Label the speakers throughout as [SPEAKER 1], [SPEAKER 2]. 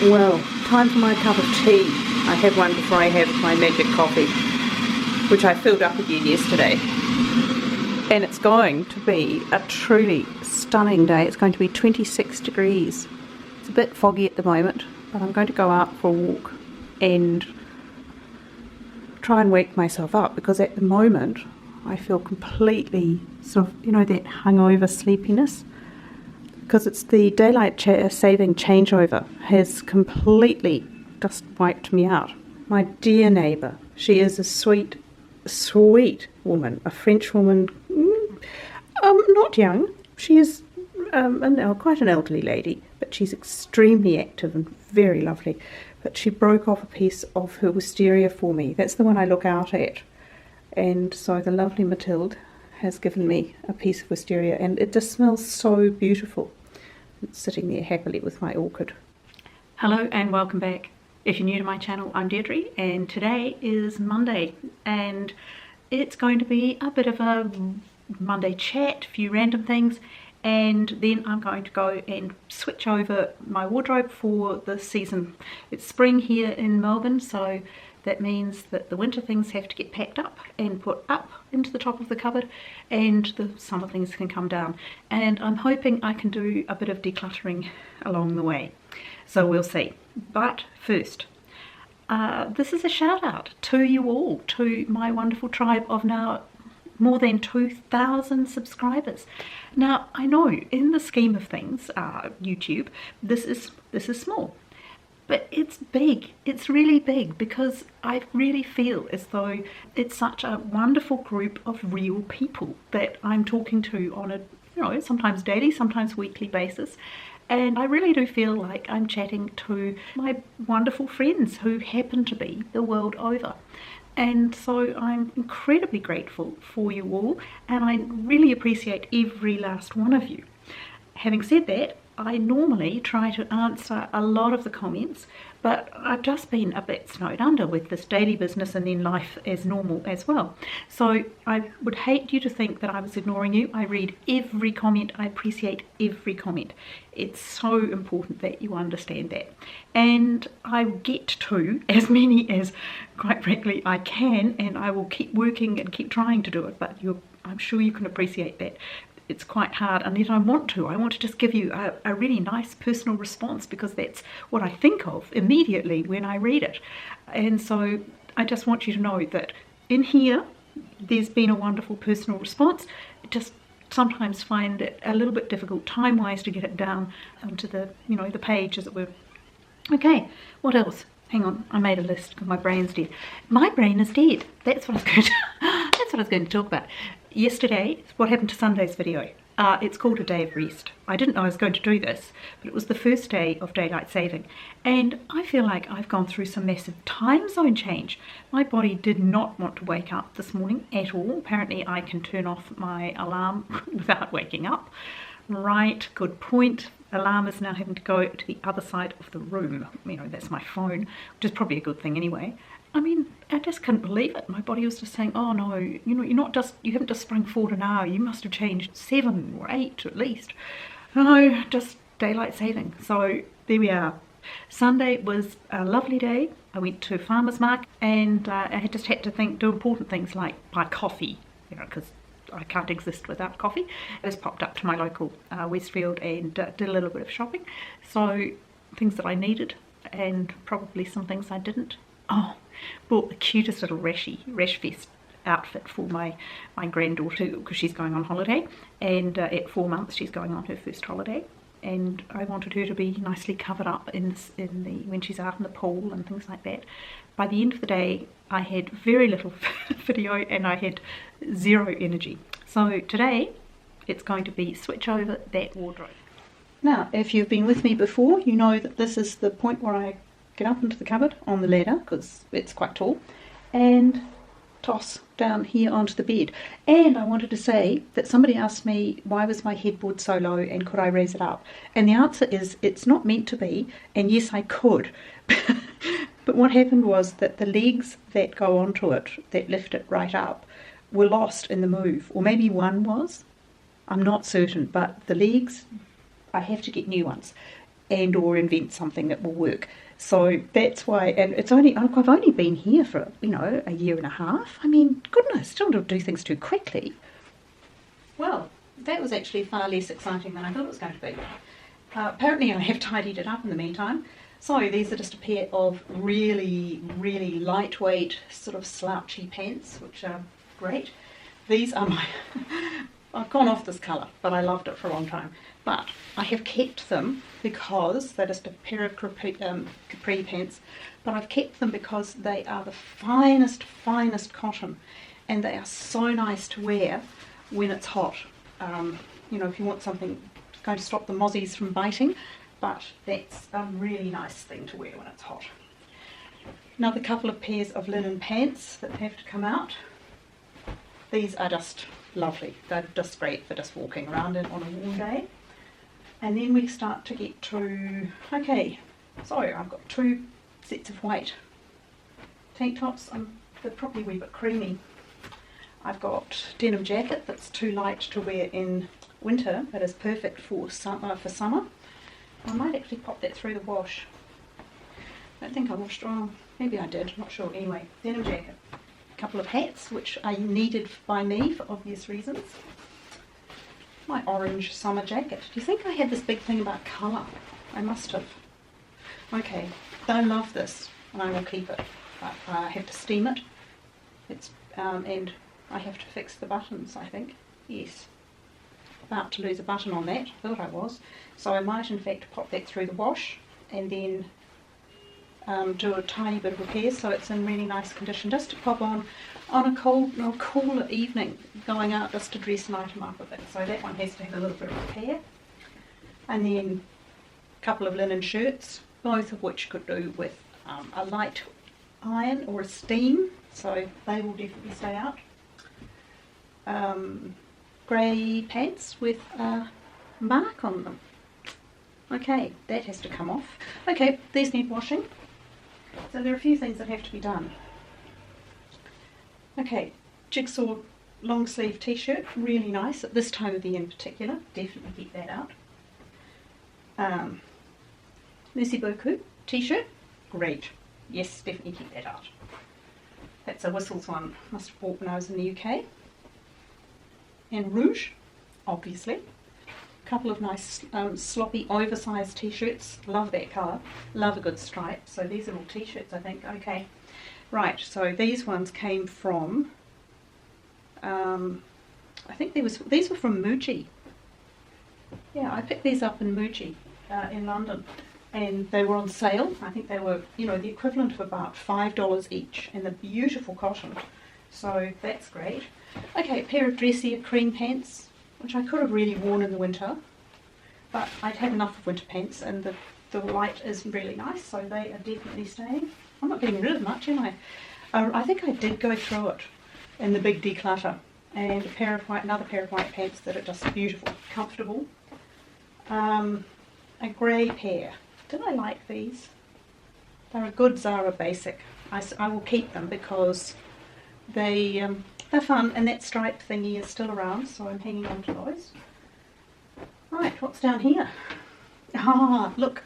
[SPEAKER 1] Well, time for my cup of tea. I have one before I have my magic coffee, which I filled up again yesterday. And it's going to be a truly stunning day. It's going to be 26 degrees. It's a bit foggy at the moment, but I'm going to go out for a walk and try and wake myself up, because at the moment I feel completely sort of, that hungover sleepiness. Because it's the daylight saving changeover has completely just wiped me out. My dear neighbour, she is a sweet, sweet woman, a French woman, not young. She is quite an elderly lady, but she's extremely active and very lovely. But she broke off a piece of her wisteria for me. That's the one I look out at. And so the lovely Mathilde has given me a piece of wisteria, and it just smells so beautiful. It's sitting there happily with my orchid. Hello and welcome back. If you're new to my channel, I'm Deirdre, and today is Monday, and it's going to be a bit of a Monday chat, a few random things, and then I'm going to go and switch over my wardrobe for the season. It's spring here in Melbourne, so that means that the winter things have to get packed up and put up into the top of the cupboard, and the summer things can come down. And I'm hoping I can do a bit of decluttering along the way. So we'll see. But first, this is a shout out to you all, to my wonderful tribe of now more than 2,000 subscribers. Now, I know in the scheme of things, YouTube, this is small. But it's big, it's really big, because I really feel as though it's such a wonderful group of real people that I'm talking to on a, sometimes daily, sometimes weekly basis. And I really do feel like I'm chatting to my wonderful friends who happen to be the world over. And so I'm incredibly grateful for you all, and I really appreciate every last one of you. Having said that, I normally try to answer a lot of the comments, but I've just been a bit snowed under with this daily business and then life as normal as well. So I would hate you to think that I was ignoring you. I read every comment. I appreciate every comment. It's so important that you understand that. And I get to as many as, quite frankly, I can, and I will keep working and keep trying to do it, but I'm sure you can appreciate that. It's quite hard, and yet I want to just give you a really nice personal response, because that's what I think of immediately when I read it. And so I just want you to know that in here there's been a wonderful personal response. I just sometimes find it a little bit difficult time-wise to get it down onto the the page, as it were. Okay, what else? Hang on, I made a list because my brain's dead. My brain is dead. That's what I was going to talk about. Yesterday, what happened to Sunday's video? It's called a day of rest. I didn't know I was going to do this, but it was the first day of daylight saving, and I feel like I've gone through some massive time zone change. My body did not want to wake up this morning at all. Apparently I can turn off my alarm without waking up. Right, good point. Alarm is now having to go to the other side of the room. That's my phone, which is probably a good thing anyway. I mean, I just couldn't believe it. My body was just saying, oh no, you haven't just sprung forward an hour, you must have changed 7 or 8 at least. No, just daylight saving. So there we are. Sunday was a lovely day. I went to farmer's market, and I just had to do important things like buy coffee, because I can't exist without coffee. I just popped up to my local Westfield and did a little bit of shopping. So things that I needed, and probably some things I didn't. Oh, bought the cutest little Rash Fest outfit for my granddaughter, because she's going on holiday, and at 4 months she's going on her first holiday, and I wanted her to be nicely covered up when she's out in the pool and things like that. By the end of the day, I had very little video and I had zero energy. So today it's going to be switch over that wardrobe. Now, if you've been with me before, you know that this is the point where I get up into the cupboard on the ladder, because it's quite tall, and toss down here onto the bed. And I wanted to say that somebody asked me why was my headboard so low and could I raise it up, and the answer is it's not meant to be, and yes, I could. But what happened was that the legs that go onto it, that lift it right up, were lost in the move, or maybe one was, I'm not certain, but the legs, I have to get new ones. and or invent something that will work. So that's why, and it's only, I've only been here for, you know, a year and a half. I mean, goodness, don't do things too quickly. Well, that was actually far less exciting than I thought it was going to be. Apparently I have tidied it up in the meantime. So these are just a pair of really, really lightweight, sort of slouchy pants, which are great. These are my, I've gone off this colour, but I loved it for a long time. But I have kept them because they're just a pair of capri pants, but I've kept them because they are the finest cotton, and they are so nice to wear when it's hot. You know, if you want something going to stop the mozzies from biting, but that's a really nice thing to wear when it's hot. Another couple of pairs of linen pants that have to come out. These are just lovely. They're just great for just walking around in on a warm day. And then we start to get to, okay, so I've got 2 sets of white tank tops. They're probably a wee bit creamy. I've got denim jacket that's too light to wear in winter, but is perfect for summer. I might actually pop that through the wash. I don't think I washed it. Oh, maybe I did, not sure. Anyway, denim jacket. A couple of hats, which are needed by me for obvious reasons. My orange summer jacket. Do you think I had this big thing about colour? I must have. Okay, I love this, and I will keep it. But I have to steam it. It's and I have to fix the buttons, I think. Yes. About to lose a button on that. Thought I was. So I might in fact pop that through the wash and then do a tiny bit of repair so it's in really nice condition, just to pop on a cooler evening, going out just to dress and item up with it. So that one has to have a little bit of repair. And then a couple of linen shirts, both of which could do with a light iron or a steam, so they will definitely stay out. Grey pants with a mark on them. Okay, that has to come off. Okay, these need washing. So there are a few things that have to be done. Okay, jigsaw long sleeve t-shirt, really nice at this time of the year in particular. Definitely keep that out. Merci beaucoup t-shirt, great. Yes, definitely keep that out. That's a Whistles one, must have bought when I was in the UK. And rouge, obviously. A couple of nice sloppy oversized t-shirts, love that colour, love a good stripe. So these are all t-shirts, I think. Okay, right, so these ones came from, I think these were from Muji. Yeah, I picked these up in Muji in London, and they were on sale. I think they were, you know, the equivalent of about $5 each, and they're beautiful cotton. So that's great. Okay, a pair of dressier cream pants, which I could have really worn in the winter, but I'd had enough of winter pants, and the light is really nice, so they are definitely staying. I'm not getting rid of much, am I? I think I did go through it in the big declutter, and another pair of white pants that are just beautiful, comfortable. A grey pair. Did I like these? They're a good Zara basic. I will keep them because they're fun, and that stripe thingy is still around, so I'm hanging on to those. Right, what's down here? Ah, look,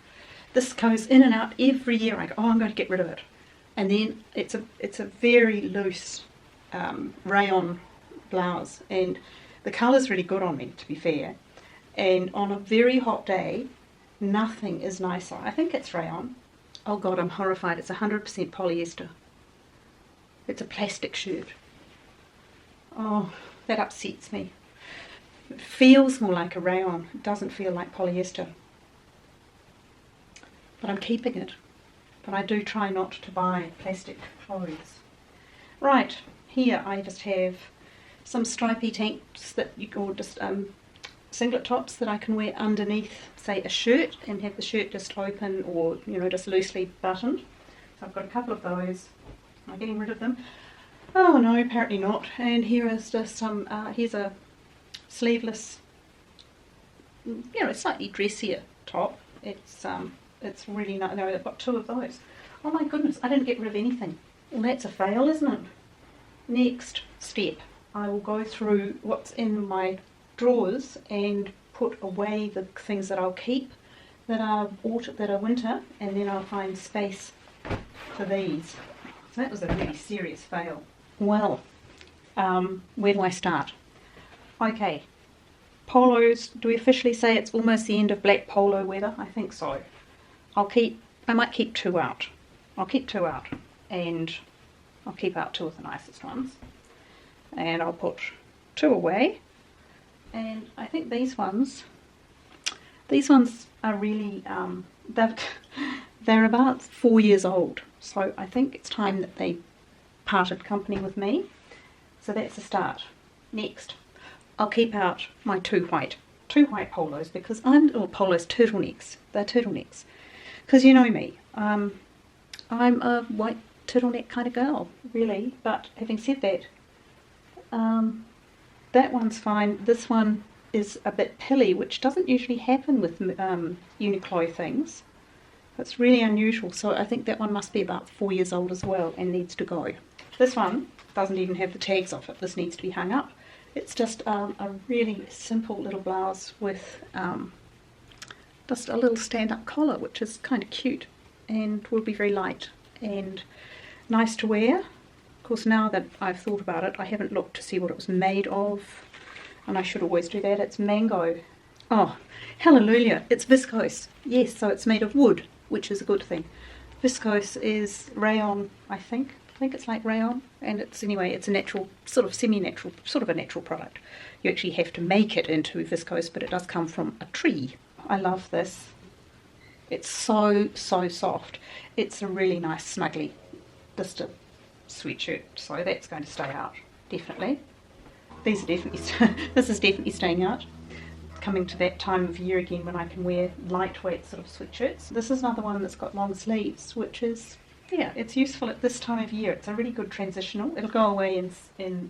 [SPEAKER 1] this goes in and out every year. I go, oh, I'm going to get rid of it. And then it's a very loose rayon blouse, and the colour's really good on me, to be fair. And on a very hot day, nothing is nicer. I think it's rayon. Oh God, I'm horrified. It's 100% polyester. It's a plastic shirt. Oh, that upsets me. It feels more like a rayon. It doesn't feel like polyester. But I'm keeping it. But I do try not to buy plastic clothes. Right, here I just have some stripy tanks or just singlet tops that I can wear underneath, say, a shirt, and have the shirt just open or, you know, just loosely buttoned. So I've got a couple of those. Am I getting rid of them? Oh no, apparently not. And here is just some, here's a sleeveless, you know, slightly dressier top. It's really nice. No, I've got 2 of those. Oh my goodness, I didn't get rid of anything. Well, that's a fail, isn't it? Next step, I will go through what's in my drawers and put away the things that I'll keep. that are winter, and then I'll find space for these. So that was a really serious fail. Well, where do I start? Okay, polos. Do we officially say it's almost the end of black polo weather? I think so. I might keep 2 out. I'll keep 2 out, and I'll keep out 2 of the nicest ones, and I'll put 2 away. And I think these ones are really they're about 4 years old, so I think it's time that they parted company with me. So that's a start. Next, I'll keep out my two white polos, because polos, turtlenecks. They're turtlenecks, because you know me, I'm a white turtleneck kind of girl, really. But having said that, that one's fine. This one is a bit pilly, which doesn't usually happen with Uniqlo things. It's really unusual, so I think that one must be about 4 years old as well and needs to go. This one doesn't even have the tags off it. This needs to be hung up. It's just a really simple little blouse with just a little stand-up collar, which is kind of cute and will be very light and nice to wear. Of course, now that I've thought about it, I haven't looked to see what it was made of, and I should always do that. It's mango. Oh, hallelujah, it's viscose. Yes, so it's made of wood, which is a good thing. Viscose is rayon, I think it's like rayon, and it's a natural, sort of semi-natural, sort of a natural product. You actually have to make it into viscose, but it does come from a tree. I love this. It's so soft. It's a really nice snuggly, just a sweatshirt, so that's going to stay out, definitely. These are definitely, this is definitely staying out. Coming to that time of year again when I can wear lightweight sort of sweatshirts. This is another one that's got long sleeves, which is, yeah, it's useful at this time of year. It's a really good transitional. It'll go away in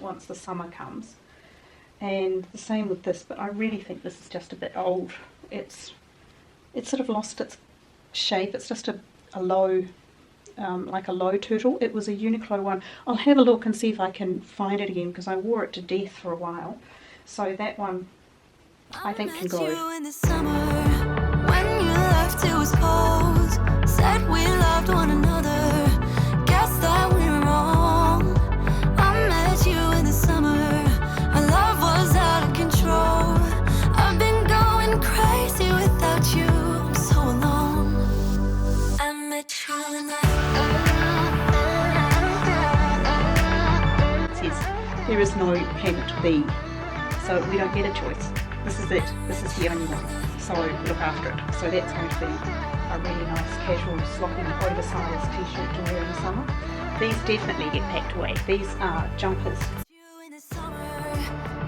[SPEAKER 1] once the summer comes. And the same with this, but I really think this is just a bit old. It's sort of lost its shape. It's just a low, like a low turtle. It was a Uniqlo one. I'll have a look and see if I can find it again, because I wore it to death for a while. So that one, I think, can go.
[SPEAKER 2] You in the summer, when you left it was cold. Said we loved one another. Guess that we were wrong. I met you in the summer. Our love was out of control. I've been going crazy without you. I'm so alone. I met you in the
[SPEAKER 1] It says there is no planet B, so we don't get a choice. This is it. This is the only one. So look after it. So that's going to be a really nice casual, sloppy, oversized t-shirt to wear in the summer. These definitely get packed away. These are jumpers.
[SPEAKER 2] you in the summer.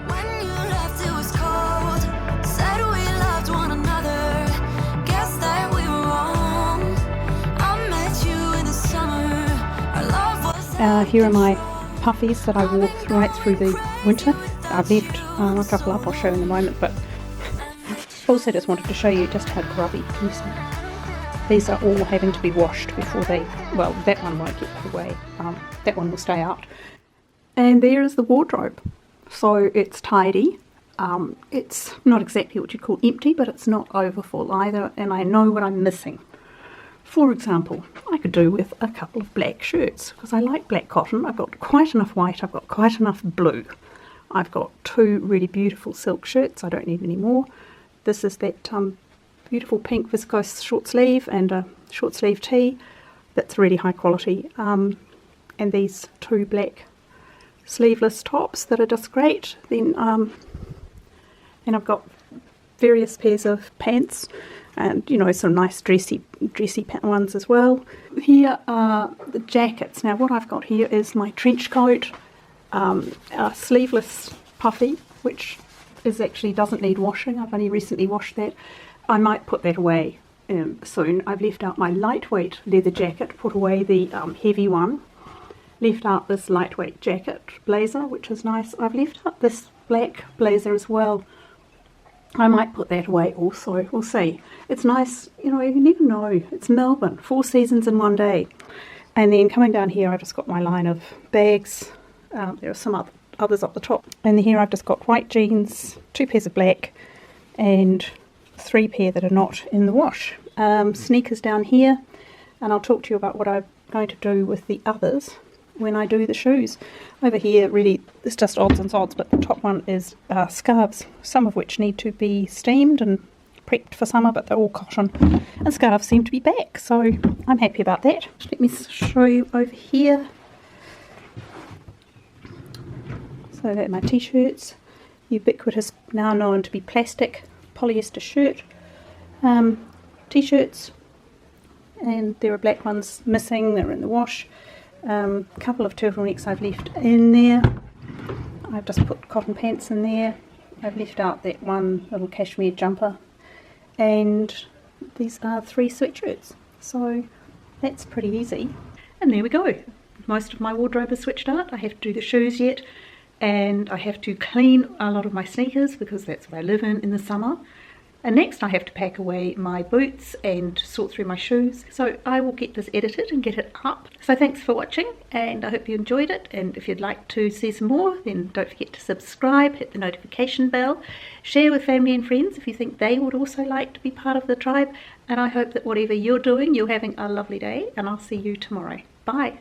[SPEAKER 2] When you left it was cold. Said we loved one another. Guess that we were wrong. I met you in the summer. Our love was
[SPEAKER 1] Here are my puffies that I wore right through the winter. I've left a couple up, I'll show in a moment, but also just wanted to show you just how grubby. Can you see? These are all having to be washed before they, well, that one won't get put away, that one will stay out. And there is the wardrobe. So it's tidy. It's not exactly what you'd call empty, but it's not overfull either, and I know what I'm missing. For example, I could do with a couple of black shirts, because I like black cotton. I've got quite enough white, I've got quite enough blue. I've got 2 really beautiful silk shirts, I don't need any more. This is that beautiful pink viscose short sleeve and a short sleeve tee that's really high quality. And these 2 black sleeveless tops that are just great. Then I've got various pairs of pants, and some nice dressy ones as well. Here are the jackets. Now what I've got here is my trench coat, a sleeveless puffy, which actually doesn't need washing. I've only recently washed that. I might put that away soon. I've left out my lightweight leather jacket, put away the heavy one, left out this lightweight jacket blazer, which is nice. I've left out this black blazer as well. I might put that away also. We'll see. It's nice, you never know. It's Melbourne, 4 seasons in one day. And then coming down here, I've just got my line of bags. There are some others up the top. And here I've just got white jeans, 2 pairs of black, and 3 pair that are not in the wash. Sneakers down here, and I'll talk to you about what I'm going to do with the others when I do the shoes. Over here, really, it's just odds and sods, but the top one is scarves, some of which need to be steamed and prepped for summer, but they're all cotton, and scarves seem to be back, so I'm happy about that. Let me show you over here. So that my t-shirts, ubiquitous, now known to be plastic polyester shirt t-shirts, and there are black ones missing, they're in the wash. A couple of turtlenecks I've left in there. I've just put cotton pants in there. I've left out that one little cashmere jumper, and these are 3 sweatshirts, so that's pretty easy. And there we go, most of my wardrobe is switched out. I have to do the shoes yet, and I have to clean a lot of my sneakers because that's what I live in the summer. And next I have to pack away my boots and sort through my shoes. So I will get this edited and get it up. So thanks for watching, and I hope you enjoyed it. And if you'd like to see some more, then don't forget to subscribe, hit the notification bell, share with family and friends if you think they would also like to be part of the tribe. And I hope that whatever you're doing, you're having a lovely day, and I'll see you tomorrow. Bye.